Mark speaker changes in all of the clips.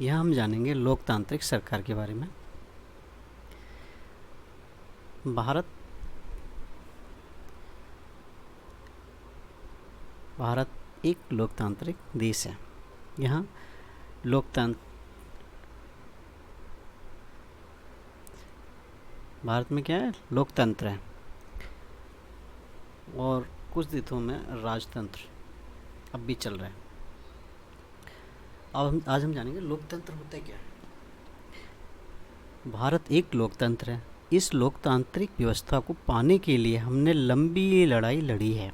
Speaker 1: यहाँ हम जानेंगे लोकतांत्रिक सरकार के बारे में। भारत भारत एक लोकतांत्रिक देश है। यहाँ लोकतंत्र भारत में क्या है, लोकतंत्र है और कुछ देशों में राजतंत्र अब भी चल रहा है। आज हम जानेंगे लोकतंत्र होता है क्या है। भारत एक लोकतंत्र है। इस लोकतांत्रिक व्यवस्था को पाने के लिए हमने लंबी लड़ाई लड़ी है।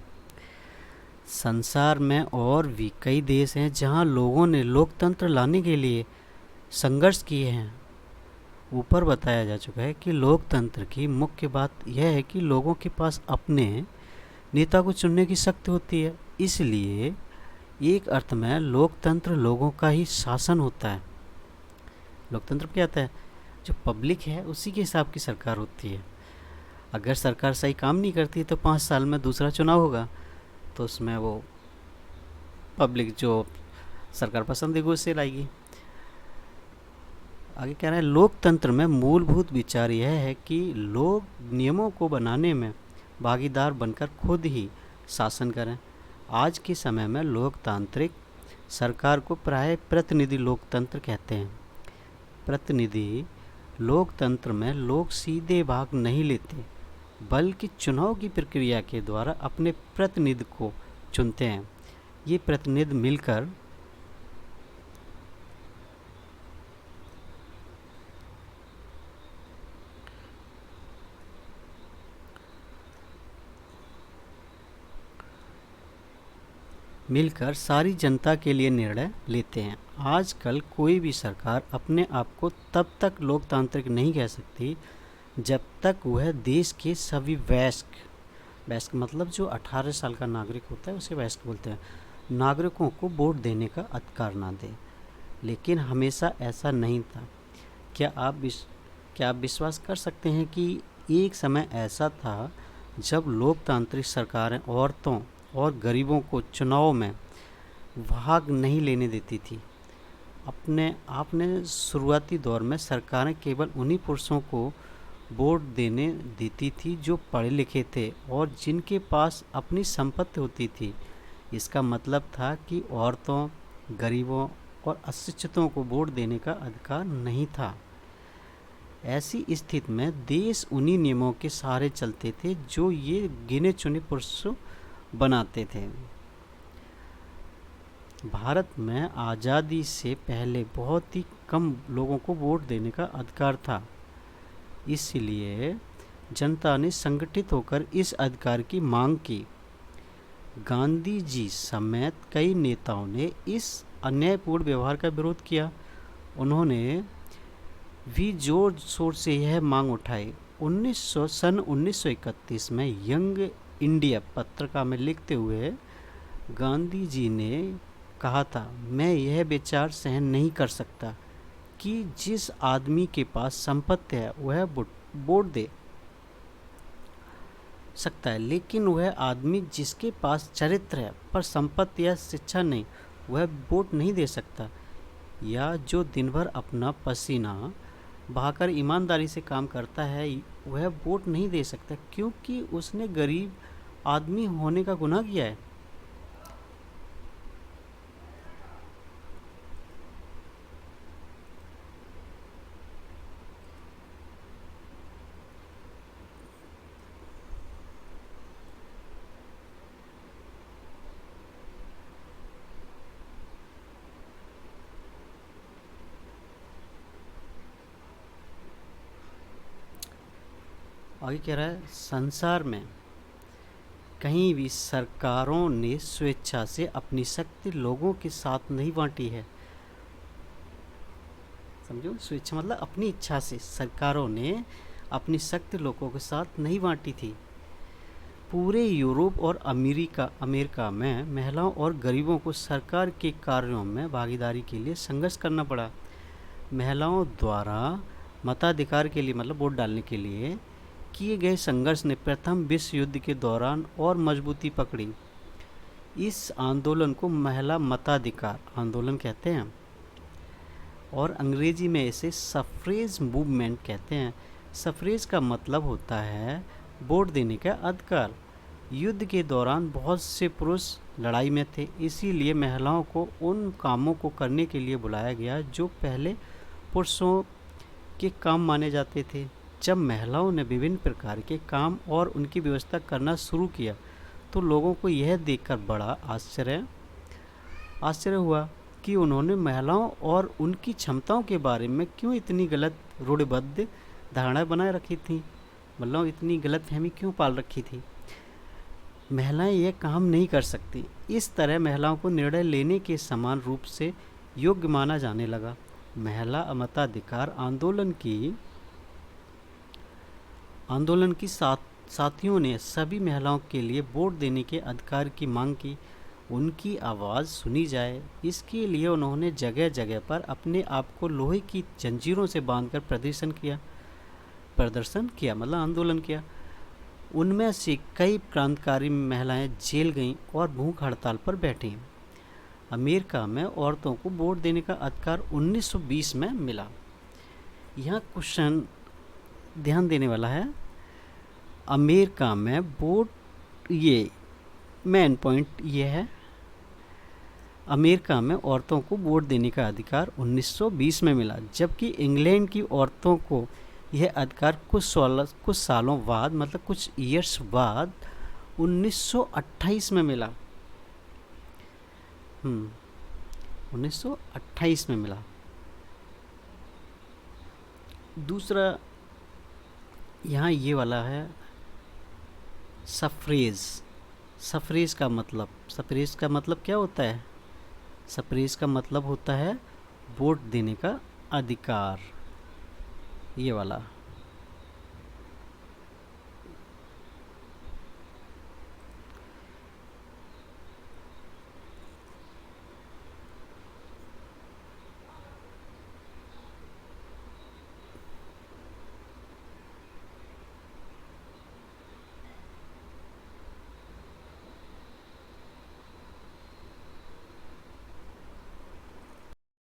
Speaker 1: संसार में और भी कई देश हैं जहां लोगों ने लोकतंत्र लाने के लिए संघर्ष किए हैं। ऊपर बताया जा चुका है कि लोकतंत्र की मुख्य बात यह है कि लोगों के पास अपने नेता को चुनने की शक्ति होती है। इसलिए एक अर्थ में लोकतंत्र लोगों का ही शासन होता है। लोकतंत्र क्या होता है, जो पब्लिक है उसी के हिसाब की सरकार होती है। अगर सरकार सही काम नहीं करती तो 5 साल में दूसरा चुनाव होगा, तो उसमें वो पब्लिक जो सरकार पसंद है उसे लाएगी। आगे कह रहा है, लोकतंत्र में मूलभूत विचार यह है कि लोग नियमों को बनाने में भागीदार बनकर खुद ही शासन करें। आज के समय में लोकतांत्रिक सरकार को प्राय प्रतिनिधि लोकतंत्र कहते हैं। प्रतिनिधि लोकतंत्र में लोग सीधे भाग नहीं लेते, बल्कि चुनाव की प्रक्रिया के द्वारा अपने प्रतिनिधि को चुनते हैं। ये प्रतिनिधि मिलकर सारी जनता के लिए निर्णय लेते हैं। आजकल कोई भी सरकार अपने आप को तब तक लोकतांत्रिक नहीं कह सकती जब तक वह देश के सभी वयस्क मतलब जो 18 साल का नागरिक होता है उसे वयस्क बोलते हैं, नागरिकों को वोट देने का अधिकार ना दे। लेकिन हमेशा ऐसा नहीं था। क्या आप विश्वास कर सकते हैं कि एक समय ऐसा था जब लोकतांत्रिक सरकारें औरतों और गरीबों को चुनाव में भाग नहीं लेने देती थी। अपने आपने शुरुआती दौर में सरकारें केवल उन्हीं पुरुषों को वोट देने देती थी जो पढ़े लिखे थे और जिनके पास अपनी संपत्ति होती थी। इसका मतलब था कि औरतों, गरीबों और अशिक्षितों को वोट देने का अधिकार नहीं था। ऐसी स्थिति में देश उन्हीं नियमों के सहारे चलते थे जो ये गिने चुने पुरुष बनाते थे। भारत में आज़ादी से पहले बहुत ही कम लोगों को वोट देने का अधिकार था। इसलिए जनता ने संगठित होकर इस अधिकार की मांग की। गांधी जी समेत कई नेताओं ने इस अन्यायपूर्ण व्यवहार का विरोध किया। उन्होंने भी जोर शोर से यह मांग उठाई। सन 1931 में यंग इंडिया पत्रिका में लिखते हुए गांधी जी ने कहा था, मैं यह विचार सहन नहीं कर सकता कि जिस आदमी के पास संपत्ति है वह वोट दे सकता है, लेकिन वह आदमी जिसके पास चरित्र है पर संपत्ति या शिक्षा नहीं, वह वोट नहीं दे सकता। या जो दिन भर अपना पसीना बहाकर ईमानदारी से काम करता है वह वोट नहीं दे सकता, क्योंकि उसने गरीब आदमी होने का गुनाह किया है। आगे कह रहा है, संसार में कहीं भी सरकारों ने स्वेच्छा से अपनी शक्ति लोगों के साथ नहीं बांटी है। समझो, स्वेच्छा मतलब अपनी इच्छा से सरकारों ने अपनी शक्ति लोगों के साथ नहीं बांटी थी। पूरे यूरोप और अमेरिका में महिलाओं और गरीबों को सरकार के कार्यों में भागीदारी के लिए संघर्ष करना पड़ा। महिलाओं द्वारा मताधिकार के लिए मतलब वोट डालने के लिए किए गए संघर्ष ने प्रथम विश्व युद्ध के दौरान और मजबूती पकड़ी। इस आंदोलन को महिला मताधिकार आंदोलन कहते हैं। और अंग्रेजी में इसे सफ्रेज मूवमेंट कहते हैं। सफ्रेज का मतलब होता है वोट देने का अधिकार। युद्ध के दौरान बहुत से पुरुष लड़ाई में थे, इसीलिए महिलाओं को उन कामों को करने के लिए बुलाया गया जो पहले पुरुषों के काम माने जाते थे। जब महिलाओं ने विभिन्न प्रकार के काम और उनकी व्यवस्था करना शुरू किया तो लोगों को यह देखकर बड़ा आश्चर्य हुआ कि उन्होंने महिलाओं और उनकी क्षमताओं के बारे में क्यों इतनी गलत रूढ़िबद्ध धारणाएं बनाए रखी थी, मतलब इतनी गलत फहमी क्यों पाल रखी थी। महिलाएं यह काम नहीं कर सकती। इस तरह महिलाओं को निर्णय लेने के समान रूप से योग्य माना जाने लगा। महिला मताधिकार आंदोलन की साथियों ने सभी महिलाओं के लिए वोट देने के अधिकार की मांग की। उनकी आवाज़ सुनी जाए, इसके लिए उन्होंने जगह जगह पर अपने आप को लोहे की जंजीरों से बांधकर प्रदर्शन किया, मतलब आंदोलन किया। उनमें से कई क्रांतिकारी महिलाएं जेल गईं और भूख हड़ताल पर बैठीं। अमेरिका में औरतों को वोट देने का अधिकार 1920 में मिला। यहाँ क्वेश्चन ध्यान देने वाला है। अमेरिका में वोट, ये मेन पॉइंट ये है, अमेरिका में औरतों को वोट देने का अधिकार 1920 में मिला, जबकि इंग्लैंड की औरतों को यह अधिकार कुछ सालों बाद, मतलब कुछ ईयर्स बाद 1928 में मिला। 1928 में मिला। दूसरा यहाँ ये वाला है सफ्रेज का मतलब क्या होता है? सफ्रेज का मतलब होता है वोट देने का अधिकार, ये वाला।